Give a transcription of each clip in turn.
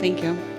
Thank you.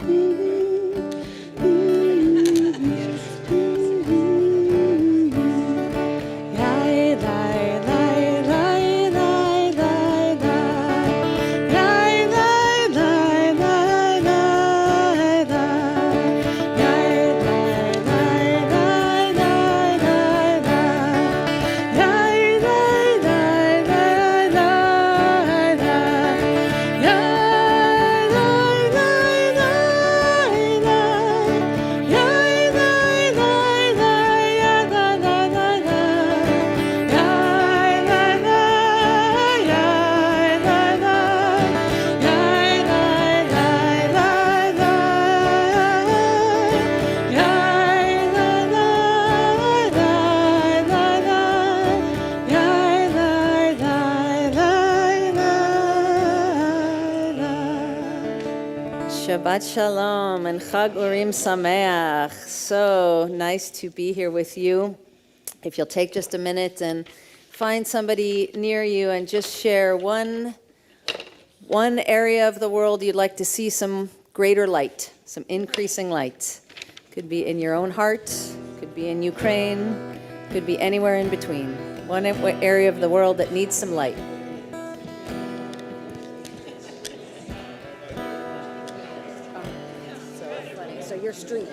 Shabbat Shalom and Chag Urim Sameach. So nice to be here with you. If you'll take just a minute and find somebody near you and just share one area of the world you'd like to see some greater light, some increasing light. Could be in your own heart, could be in Ukraine, could be anywhere in between. One area of the world that needs some light. Your street.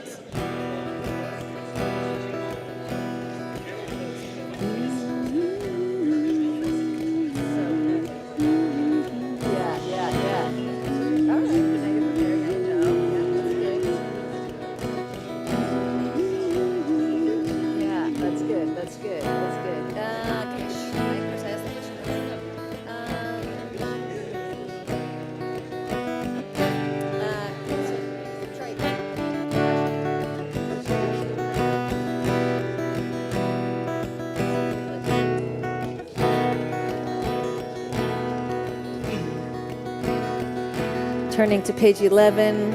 Turning to page 11,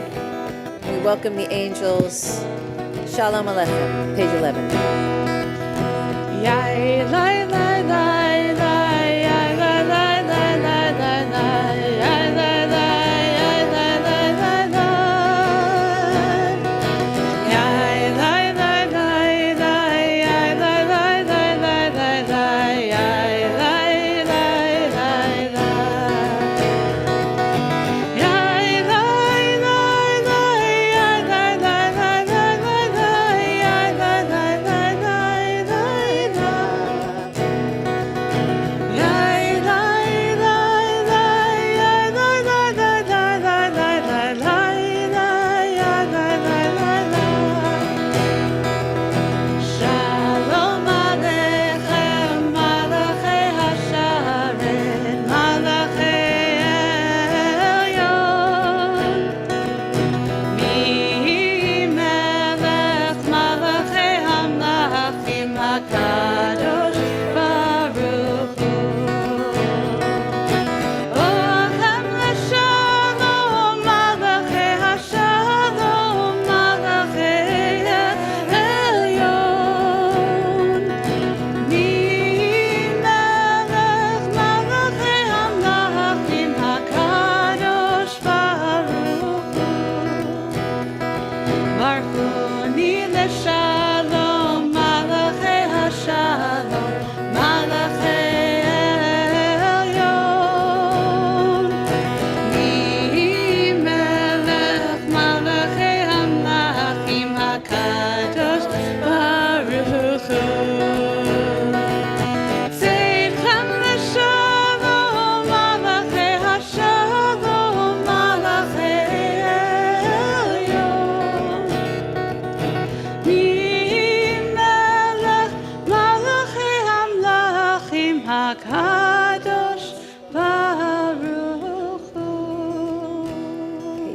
we welcome the angels. Shalom Aleichem, page 11.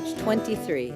Page 23.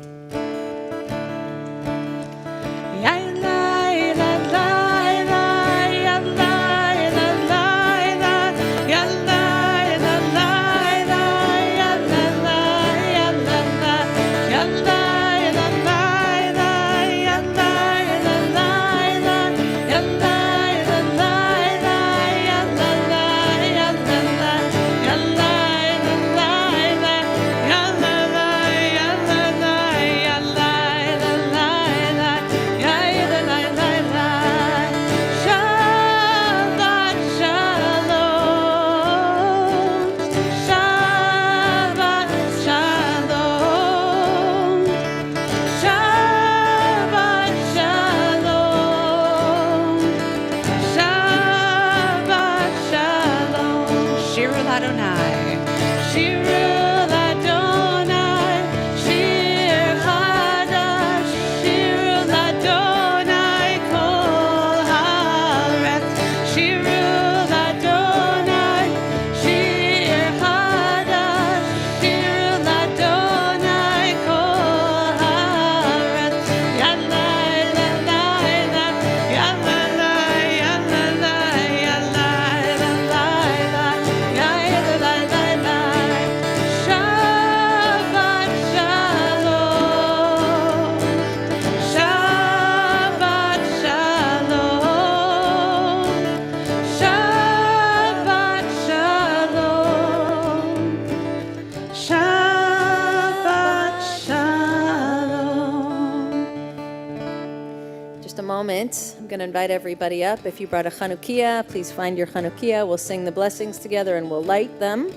moment, I'm going to invite everybody up. If you brought a Chanukiah, please find your Chanukiah. We'll sing the blessings together and we'll light them.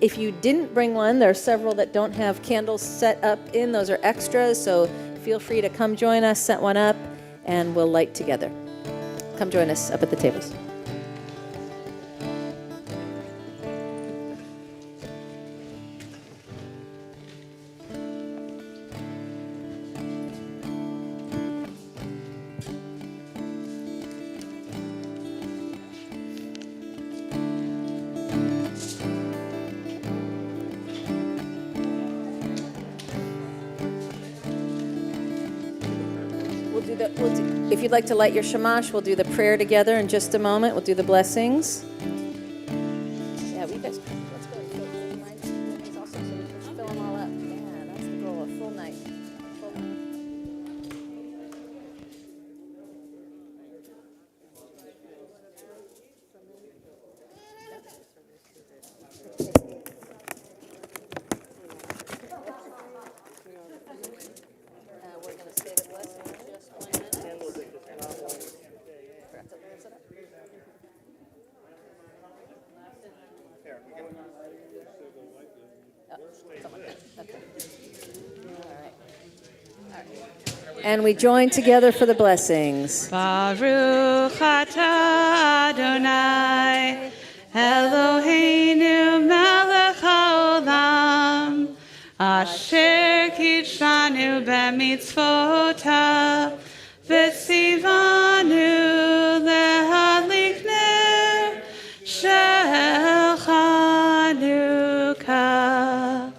If you didn't bring one, there are several that don't have candles set up in. Those are extras, so feel free to come join us, set one up, and we'll light together. Come join us up at the tables. If you'd like to light your shamash, we'll do the prayer together in just a moment. We'll do the blessings. Yeah, we guys, let's go. These also, so we just fill them all up. Yeah, that's the goal, a full night. We're going to say the blessing in just 1 minute. And we join together for the blessings. Baruch atah Adonai, Eloheinu melech haolam, asher kidshanu b'mitzvotav, v'tzivanu lehadlik ner shel Chanukah.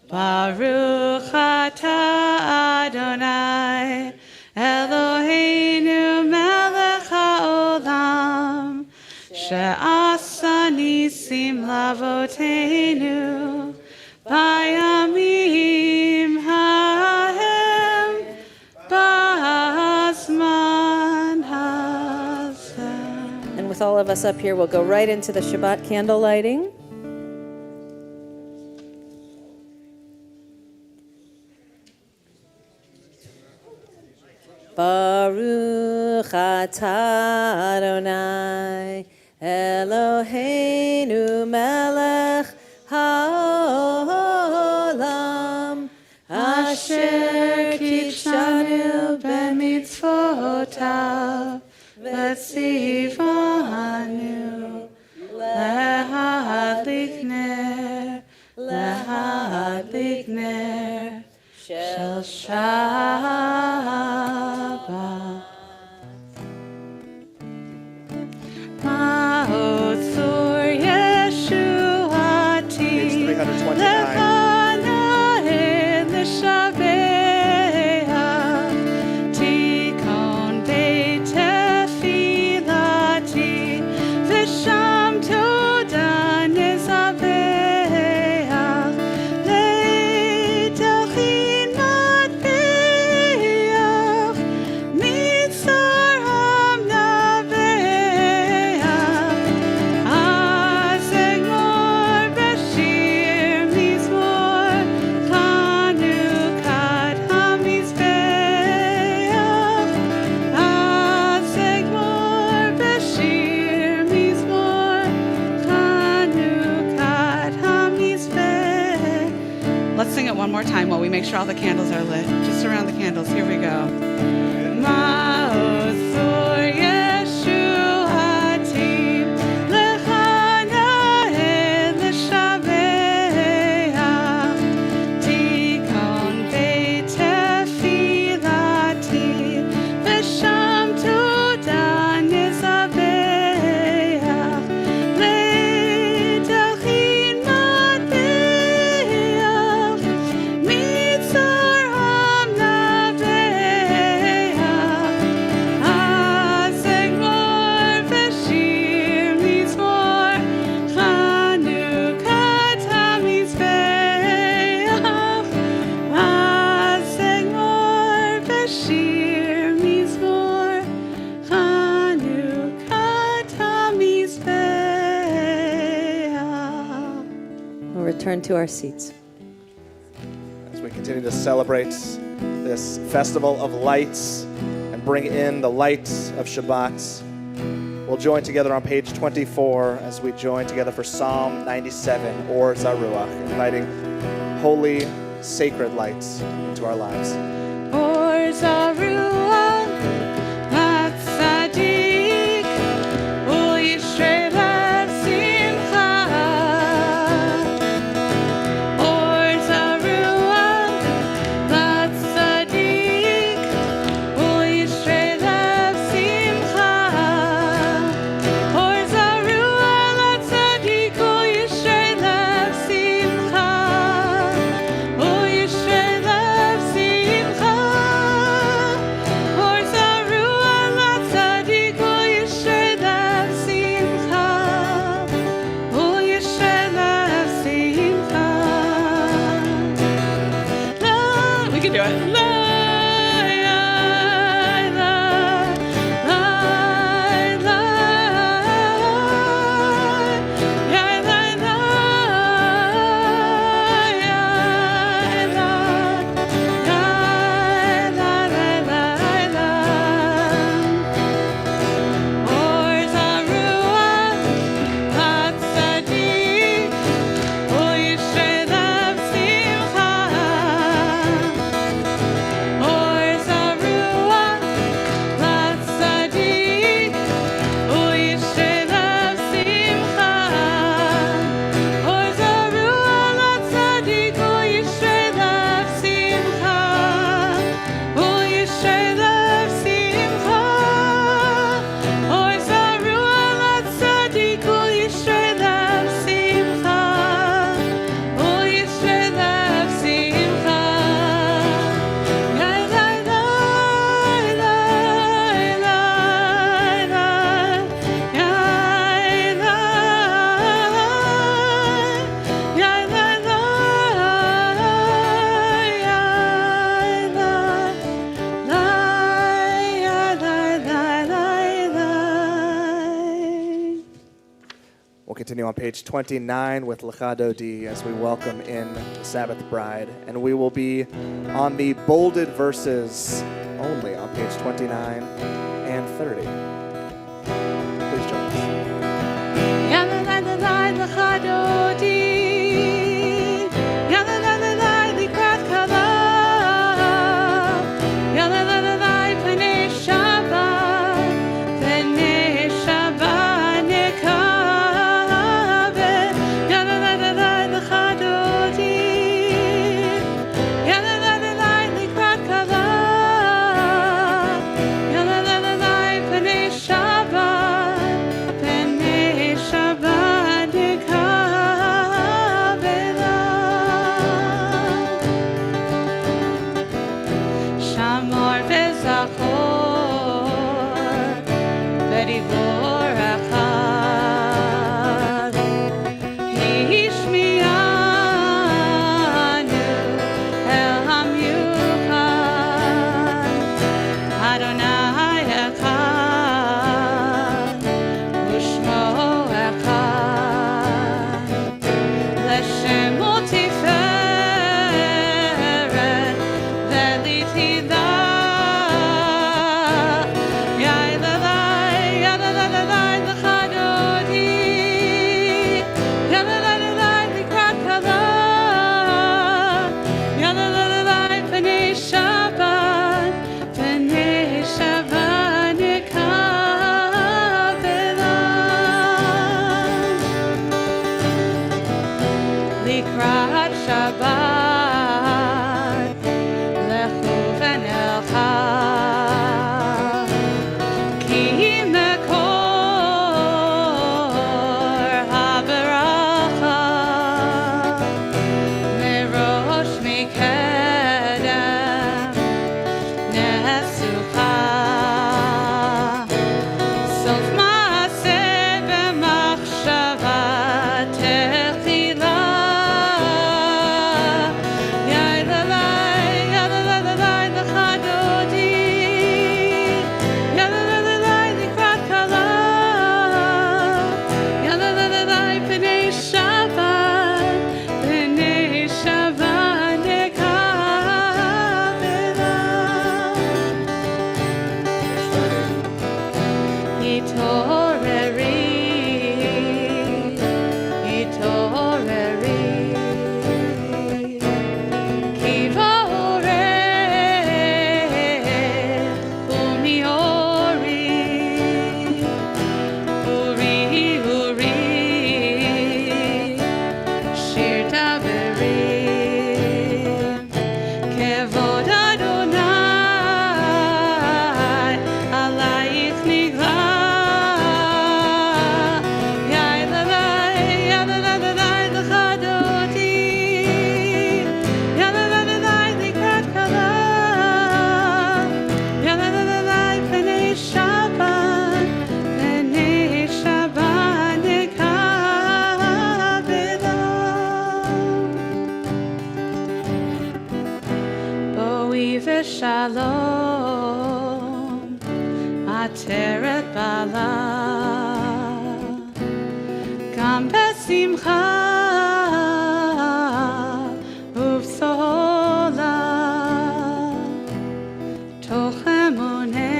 Baruch atah Adonai, Eloheinu melech haolam, she'asa nisim lavoteinu, bayamim hahem, b'zman hazeh. And with all of us up here, we'll go right into the Shabbat candle lighting. Baruch atah Adonai, Eloheinu melech haolam, asher kidshanu b'mitzvotav, v'tzivanu lehadlik ner shel Shabbat. Ma'otzur Yeshuati lefanai l'shabeach, tikon beit tefilati v'sham toda nezaveach, le'telchin matbeach mitzar hamnaveach, azegmor b'shir mizmor chanukat hamizbeach, azegmor b'shir mizmor chanukat hamizbeach. Let's sing it one more time while we make sure all the candles are lit. Just around the candles. Here we go. Ma'otzur Yeshuati lefanai l'shabeach, tikon beit tefilati v'sham toda nezaveach, le'telchin matbeach mitzar hamnaveach, azegmor b'shir mizmor chanukat hamizbeach, azegmor b'shir mizmor chanukat hamizbeach. We'll return to our seats. As we continue to celebrate this festival of lights and and bring in the light of Shabbat, we'll join together on page 24 as we join together for Psalm 97, Or Zaruach, inviting holy, sacred lights into our lives. Or Zaruach, Mat Sadik, Ul Yishrei Lev Simcha. Or Zaruach, Mat Sadik, Ul Yishrei Lev Simcha. Or Zaruach, Mat Sadik, Ul Yishrei Lev Simcha. Ul Yishrei Lev Simcha. Or Zaruach, Mat Sadik, Ul Yishrei Lev Simcha. Ul Yishrei Lev Simcha. We can do it. La, ya, la, la, la, ya, la, la, ya, la, la. Or Zaruach, Mat Sadik, Ul Yishrei Lev Simcha. Or Zaruach, Mat Sadik, Ul Yishrei Lev Simcha. Or Zaruach, Mat Sadik, Ul Yishrei Lev Simcha. Ul Yishrei Lev Simcha. Or Zaruach, Mat Sadik, Ul Yishrei Lev Simcha. Ul Yishrei Lev Simcha. Ya, la, la, la, la, la. Ya, la, ya, la, la, ya, la, We'll continue on page 29 with Lecha Dodi as we welcome in the Sabbath bride. And we will be on the bolded verses only on page 29 and 30. Please join us. Ya la la la la Lecha Dodi. Ya la la la la Likrat Kala. Ya la la la la Pnei Shabbat. Pnei Shabbat Nekabe. Ya la la la la Lecha Dodi. Ya la la la la Likrat Kala. Ya la la la la Pnei Shabbat. Pnei Shabbat Nekabela. Shamor v'zachor v'divor echad. Hishmianu el hamyuchad. Adonai echad. Ushmo echad. L'shemo tiferet ve'litila. Ya la la, ya la la la la, Lecha Dodi. Ya la la la la, Likrat Kala. Ya la la la la, Pnei Shabbat. Pnei Shabbat Nekabela. Likrat Shabbat, lechu v'nechenu. ושלום, עטרת בעלה, גם בשמחה ובשולה, תוך אמוני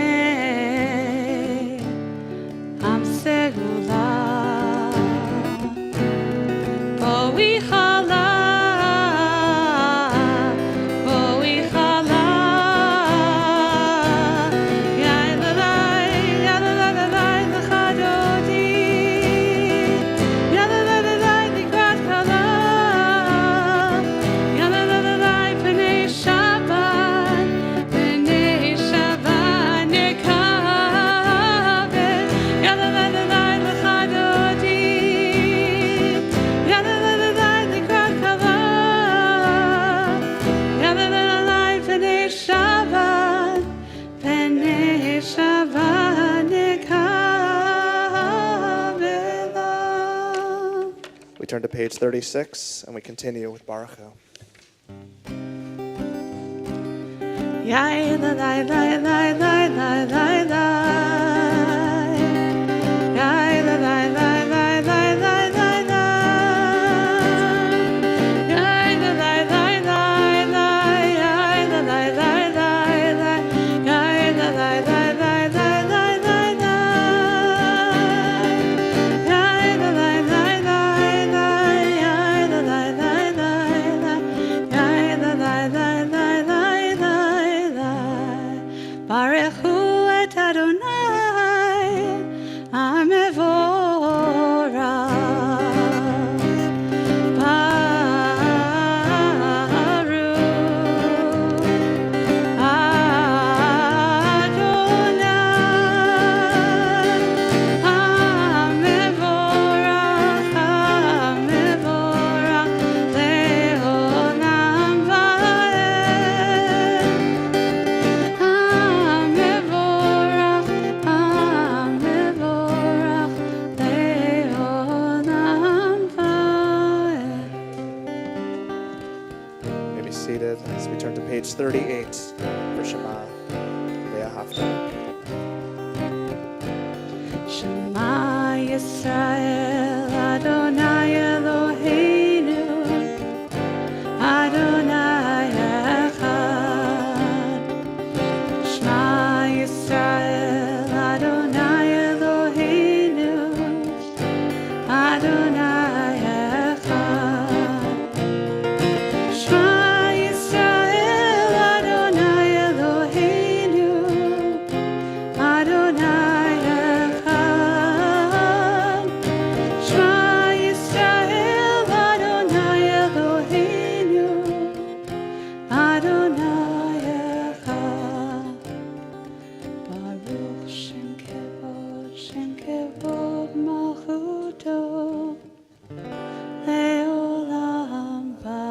עם סגולה. בואי חלה, בואי חלה, יאללה לחדותי, יאללה לקראת כלה, יאללה פני שבת, פני שבת נקבל, יאללה לחדותי, יאללה לקראת כלה, יאללה פני שבת, פני שבת נקבלה. We turn to page 36 and we continue with Baruch Hu. Yai la la la la la la la la. Yai la la la la la la la la. Yai la la la la la. Yai la la la la la. Yai la la la la la la la la. Yai la la la la la. Yai la la la la la. Yai la la la la la la. Baruch Hu et Adonai, Amevorach. Baruch Adonai, Amevorach, Amevorach, Leolam Vaed. Amevorach, Amevorach, Leolam Vaed. You may be seated as we turn to page 38 for Shema Ve'ahavta. Shema Yisrael, Adonai Eloheinu, Adonai Echad. Shema Yisrael, Adonai Eloheinu, Adonai Echad. Shema Yisrael, Adonai Eloheinu, Adonai Echad. Shema Yisrael, Adonai Eloheinu, Adonai Echad. Baruch Shem Kevod Malchuto, Leolam Vaed.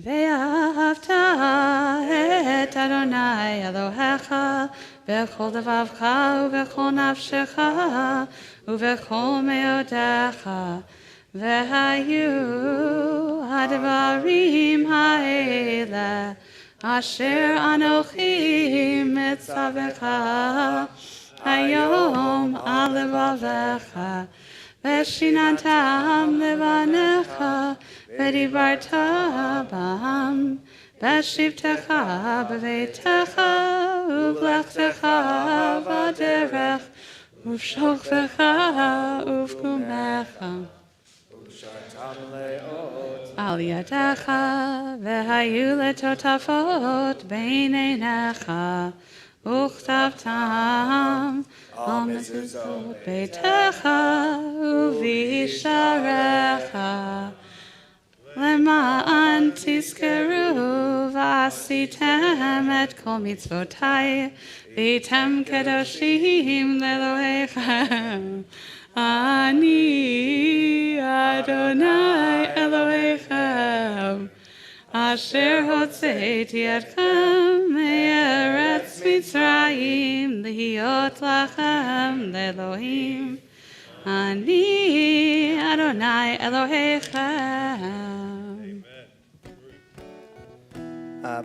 Ve'ahavta et Adonai Elohecha bechol levavcha ubechol nafshecha ubechol meodecha ve'hayu hadvarim ha'ele asher anochi mitzavecha hayom al levavecha veshinantam levanecha v'dibarta bam v'shivtecha b'veitecha u'vlechtecha v'derech u'v'shokvecha u'v'kumecha al yadecha v'hayu letotafot b'eineinecha u'chtavtam al mezuzot beitecha u'v'yisharecha למען תזכרו ועשיתם את כל מצוותיי והייתם קדושים לאלוהיכם. אני אדוני אלוהיכם אשר הוצאתי אתכם מארץ מצרים להיות לכם לאלוהים. Ani Adonai Elohechem.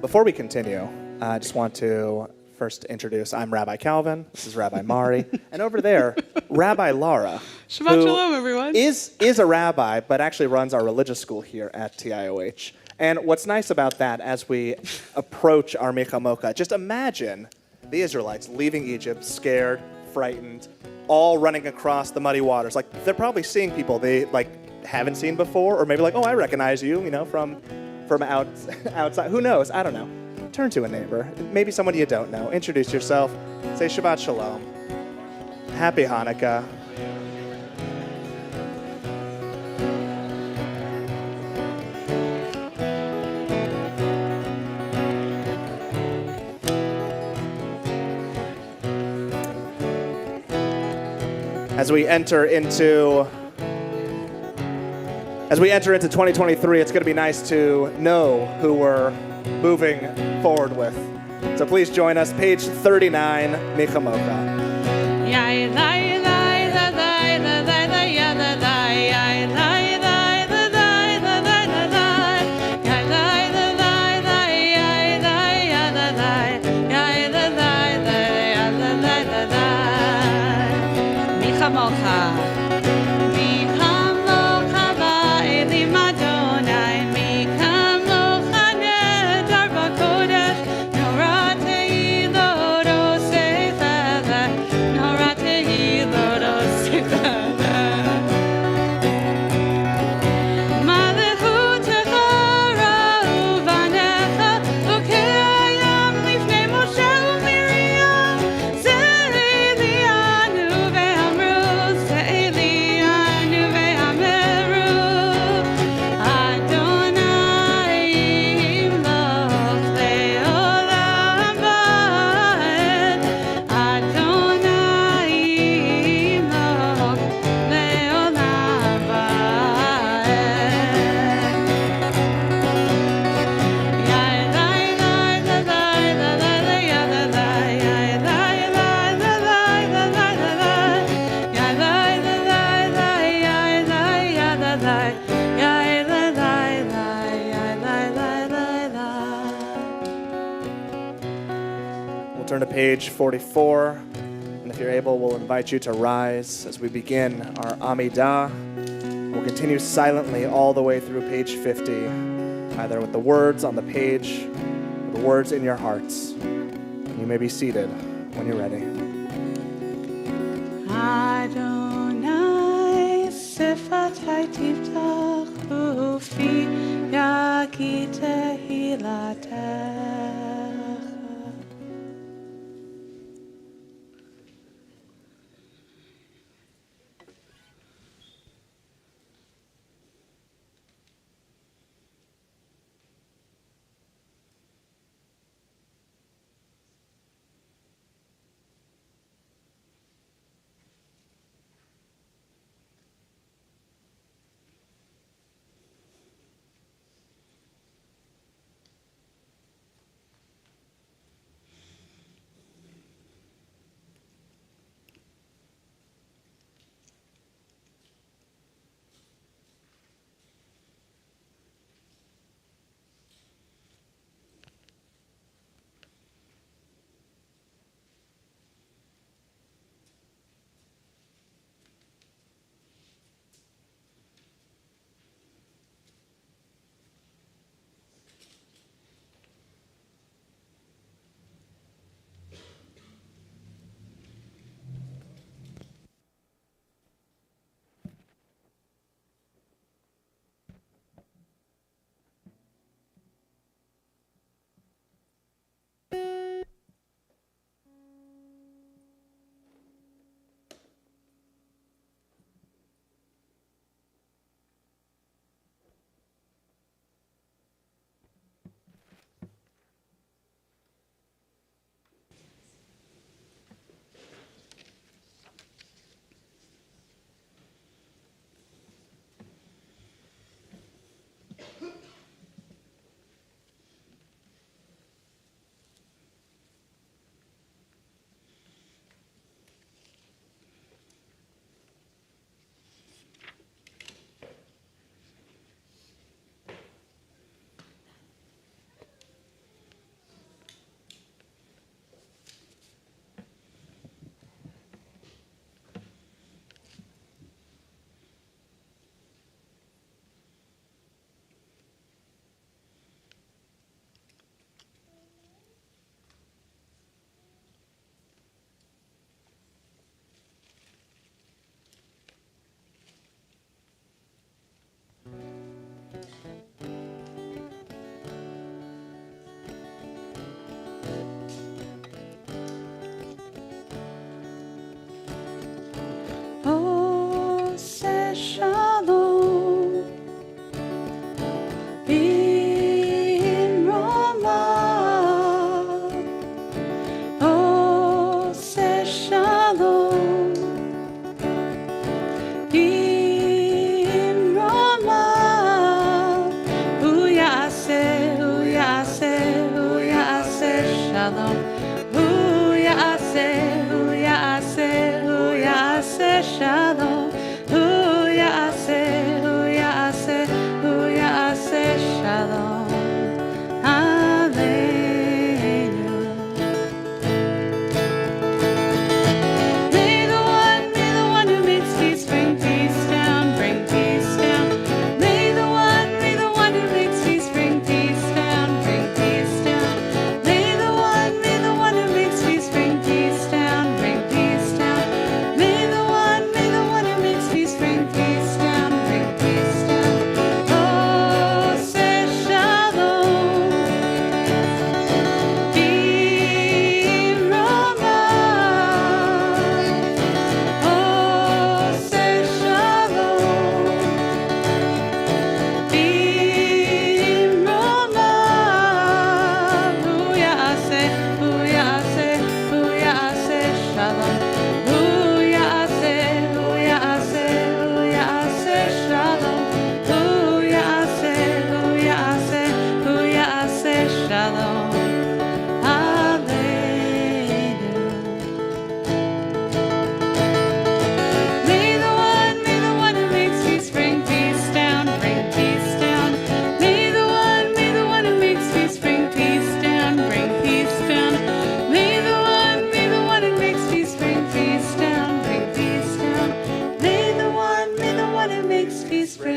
Before we continue, I just want to first introduce, I'm Rabbi Calvin, this is Rabbi Mari, and over there, Rabbi Laura. Shabbat who shalom, everyone. Is a rabbi, but actually runs our religious school here at TIOH. And what's nice about that as we approach our Mechamoka, just imagine the Israelites leaving Egypt, scared, frightened, all running across the muddy waters. Like, they're probably seeing people they, like, haven't seen before, or maybe like, oh, I recognize you, you know, from outside. Who knows? I don't know. Turn to a neighbor, maybe someone you don't know. Introduce yourself. Say Shabbat Shalom. Happy Hanukkah. As we enter into 2023, it's going to be nice to know who we're moving forward with. So please join us, page 39, Mechamoka. Turn to page 44, and if you're able, we'll invite you to rise as we begin our Amidah. We'll continue silently all the way through page 50, either with the words on the page or the words in your hearts. You may be seated when you're ready. Adonai sifatai tiftach ufi yagi tehilatecha.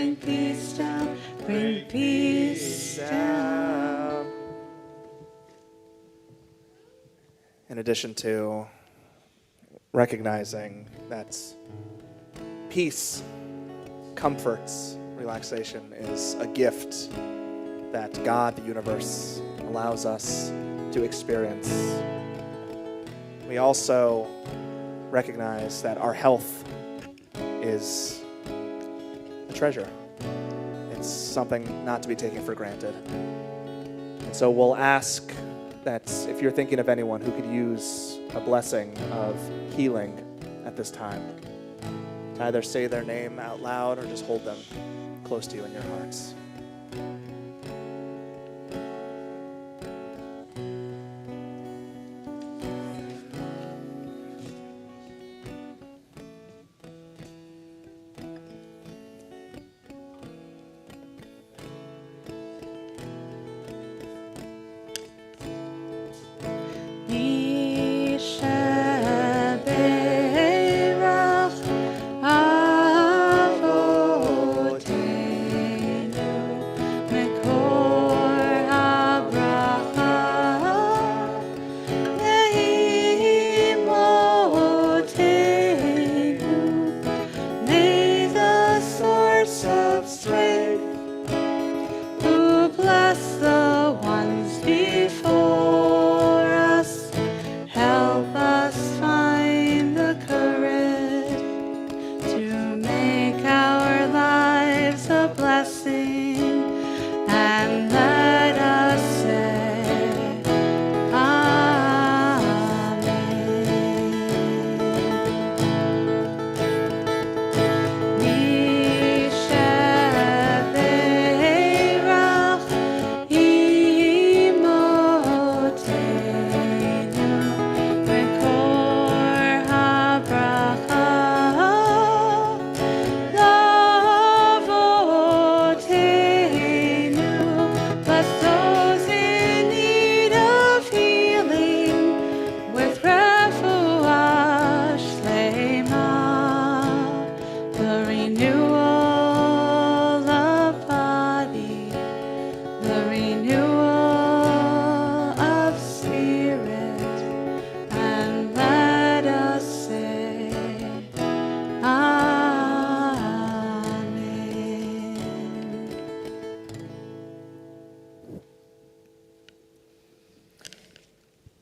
bring peace down, bring peace down. In addition to recognizing that peace, comforts, relaxation is a gift that God, the universe, allows us to experience, we also recognize that our health is a treasure. It's something not to be taken for granted. And so we'll ask that if you're thinking of anyone who could use a blessing of healing at this time, to either say their name out loud or just hold them close to you in your hearts.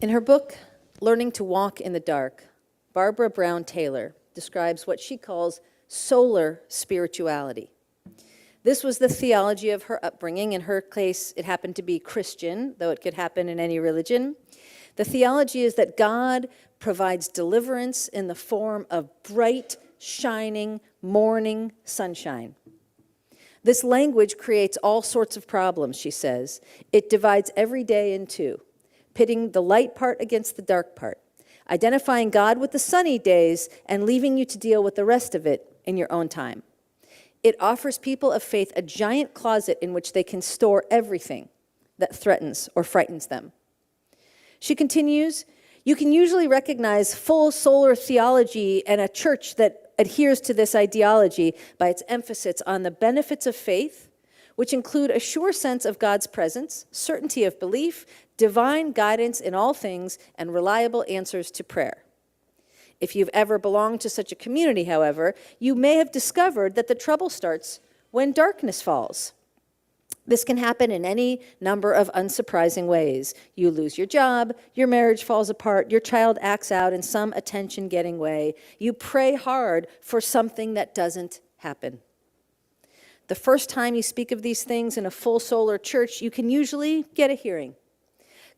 In her book, Learning to Walk in the Dark, Barbara Brown Taylor describes what she calls solar spirituality. This was the theology of her upbringing. In her case, it happened to be Christian, though it could happen in any religion. The theology is that God provides deliverance in the form of bright, shining, morning sunshine. This language creates all sorts of problems, she says. It divides every day in two, pitting the light part against the dark part, identifying God with the sunny days and leaving you to deal with the rest of it in your own time. It offers people of faith a giant closet in which they can store everything that threatens or frightens them. She continues, you can usually recognize full solar theology and a church that adheres to this ideology by its emphasis on the benefits of faith, which include a sure sense of God's presence, certainty of belief, divine guidance in all things, and reliable answers to prayer. If you've ever belonged to such a community, however, you may have discovered that the trouble starts when darkness falls. This can happen in any number of unsurprising ways. You lose your job, your marriage falls apart, your child acts out in some attention-getting way. You pray hard for something that doesn't happen. The first time you speak of these things in a full solar church, you can usually get a hearing.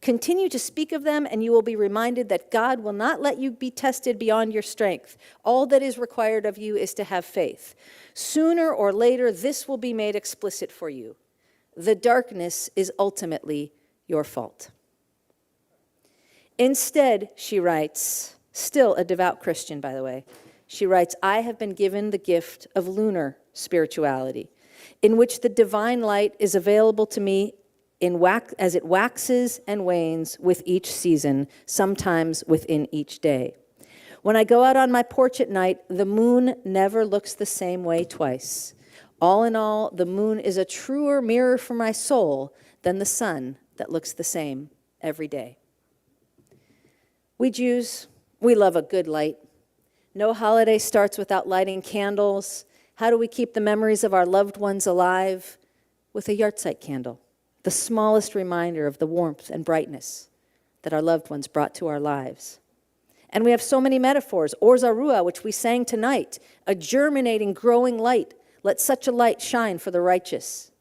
Continue to speak of them, and you will be reminded that God will not let you be tested beyond your strength. All that is required of you is to have faith. Sooner or later, this will be made explicit for you. The darkness is ultimately your fault. Instead, she writes, still a devout Christian, by the way, she writes, I have been given the gift of lunar spirituality, in which the divine light is available to me as it waxes and wanes with each season, sometimes within each day. When I go out on my porch at night, the moon never looks the same way twice. All in all, the moon is a truer mirror for my soul than the sun that looks the same every day. We Jews, we love a good light. No holiday starts without lighting candles. How do we keep the memories of our loved ones alive? With a yahrzeit candle, the smallest reminder of the warmth and brightness that our loved ones brought to our lives. And we have so many metaphors. Or Zarua, which we sang tonight, a germinating, growing light. Let such a light shine for the righteous.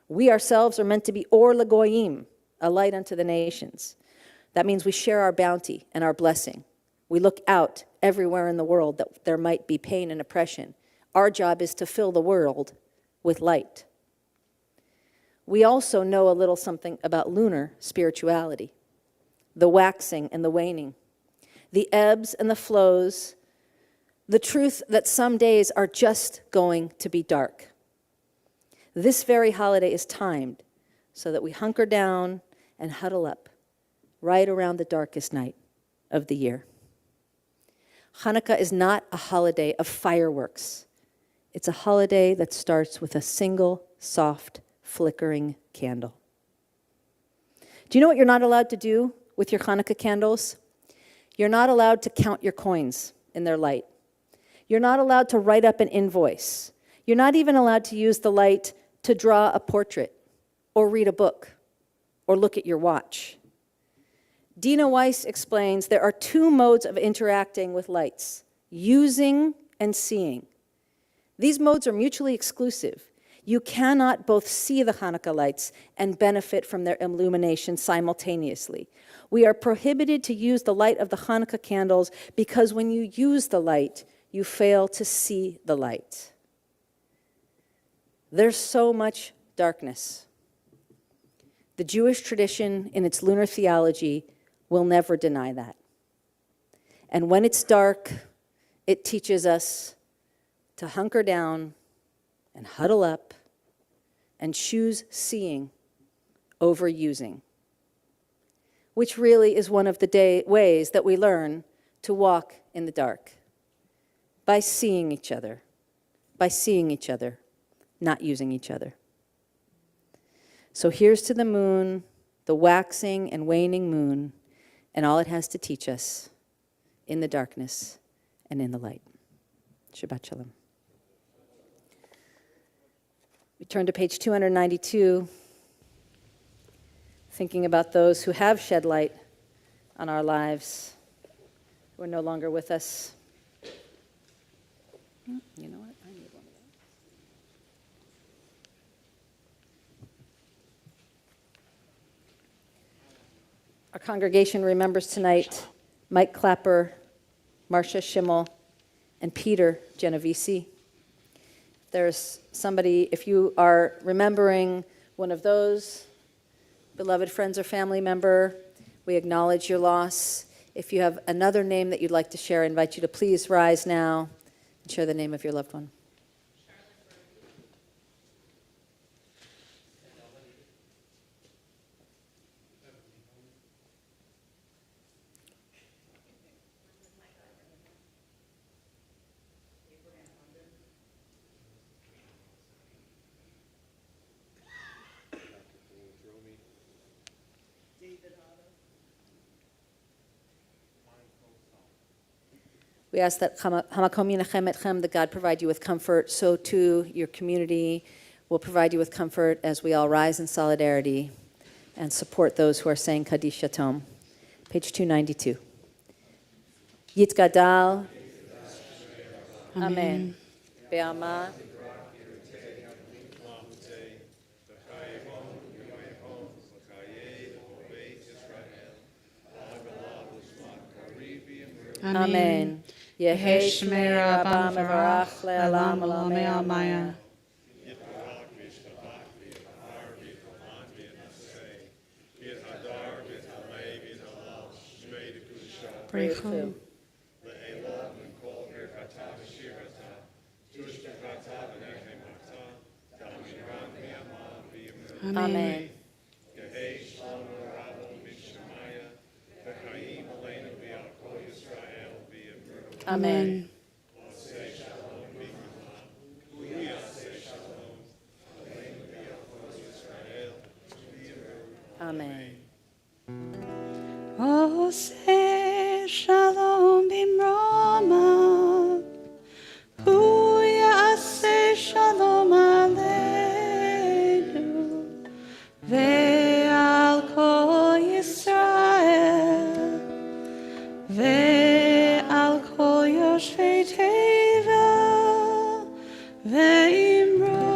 We ourselves are meant to be Or Lagoyim, a light unto the nations. That means we share our bounty and our blessing. We look out everywhere in the world that there might be pain and oppression. Our job is to fill the world with light. We also know a little something about lunar spirituality, the waxing and the waning, the ebbs and the flows, the truth that some days are just going to be dark. This very holiday is timed so that we hunker down and huddle up right around the darkest night of the year. Hanukkah is not a holiday of fireworks. It's a holiday that starts with a single, soft, flickering candle. Do you know what you're not allowed to do with your Hanukkah candles? You're not allowed to count your coins in their light. You're not allowed to write up an invoice. You're not even allowed to use the light to draw a portrait or read a book or look at your watch. Dina Weiss explains there are two modes of interacting with lights, using and seeing. These modes are mutually exclusive. You cannot both see the Hanukkah lights and benefit from their illumination simultaneously. We are prohibited to use the light of the Hanukkah candles because when you use the light, you fail to see the light. There's so much darkness. The Jewish tradition in its lunar theology will never deny that. And when it's dark, it teaches us to hunker down and huddle up and choose seeing over using, which really is one of the ways that we learn to walk in the dark, by seeing each other, not using each other. So here's to the moon, the waxing and waning moon, and all it has to teach us in the darkness and in the light. Shabbat Shalom. We turn to page 292, thinking about those who have shed light on our lives, who are no longer with us. You know what? I need one of those. Our congregation remembers tonight Mike Clapper, Marcia Schimmel, and Peter Genovese. There's somebody, if you are remembering one of those beloved friends or family member, we acknowledge your loss. If you have another name that you'd like to share, I invite you to please rise now and share the name of your loved one. We ask that Hamakom Yinachem Etchem, that God provide you with comfort, so too your community will provide you with comfort as we all rise in solidarity and support those who are saying Kaddish Yatom. Page 292. Yitgadal. Amen. Be'ama. Amen. Yehi Shmei Rabba Mevarach Le'alam Olamei Amaya. Brechu. Amen. Amen. Amen. Ose shalom bimromav, hu yaseh shalom aleinu, ve'al kol Yisrael, ve'al kol yoshvei teva, ve'imro.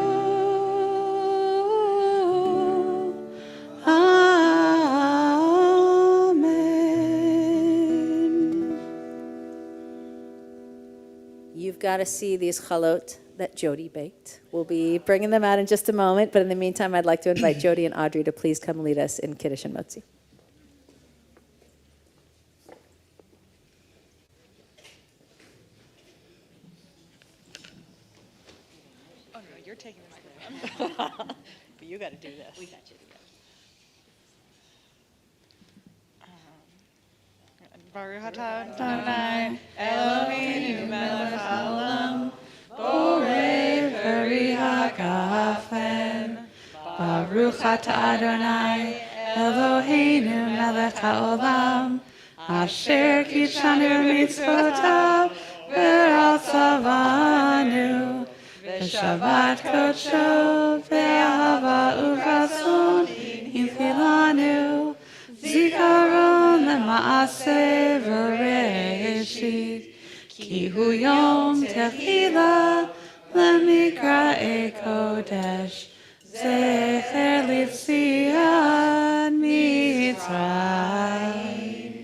You've got to see these chalot that Jody baked. We'll be bringing them out in just a moment, but in the meantime, I'd like to invite Jody and Audrey to please come lead us in Kiddush and Motzi. Oh, no, you're taking the microphone. But you got to do this. We got you. Baruch atah Adonai Eloheinu melech haolam borei peri hagafen. Baruch atah Adonai Eloheinu melech haolam asher kidshanu mitzvotav v'ratzavanu v'shabbat kodsho v'ahava u'ratzon hinchilanu zikaron lema'aseh v'reishit ki hu yom techila lemikra'ei kodesh zecher litziat mitzrayim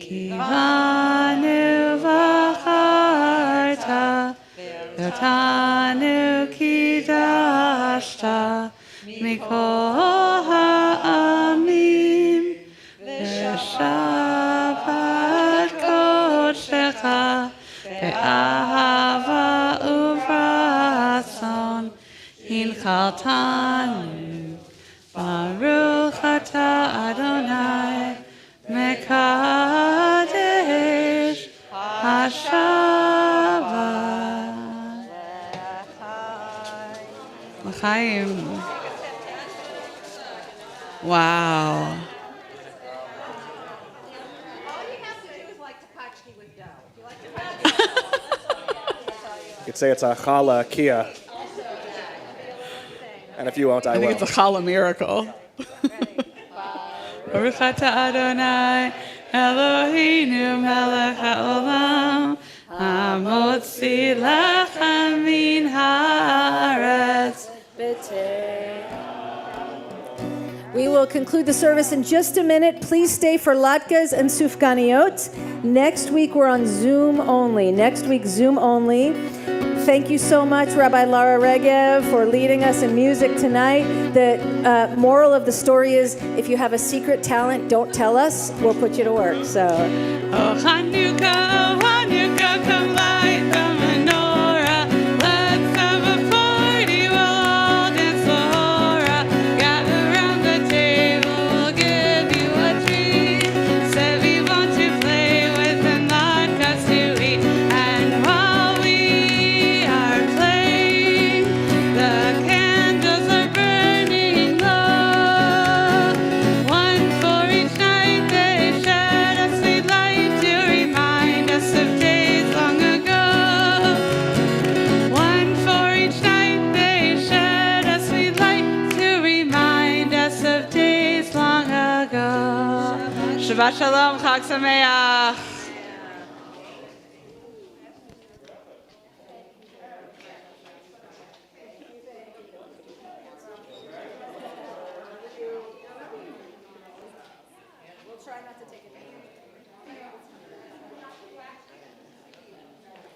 ki banu v'charta v'otanu kidashta mikol ha'amim v'shabbat kodshecha be'ahava uvratzon hinchaltanu Baruch atah Adonai mekadesh hashavat l'chaim. Wow. You could say it's a challah kia. And if you won't, I I think will. it's a challah miracle. Baruch atah Adonai Eloheinu melech haolam hamotzi lechem min haaretz. We will conclude the service in just a minute. Please stay for latkes and sufganiot. Next week, we're on Zoom only. Next week, Zoom only. Thank you so much, Rabbi Lara Regev, for leading us in music tonight. The moral of the story is, if you have a secret talent, don't tell us. We'll put you to work. So, Oh, Hanukkah, Hanukkah, come light the menorah. Let's have a party, we'll all dance the hora. Gather round the table, we'll give you a treat. Say we want to play with and latkes to eat. And while we are playing, the candles are burning low. One for each night they shed a sweet light to remind us of days long ago. One for each night they shed a sweet light to remind us of days long ago. Shabbat shalom, Chag Sameach.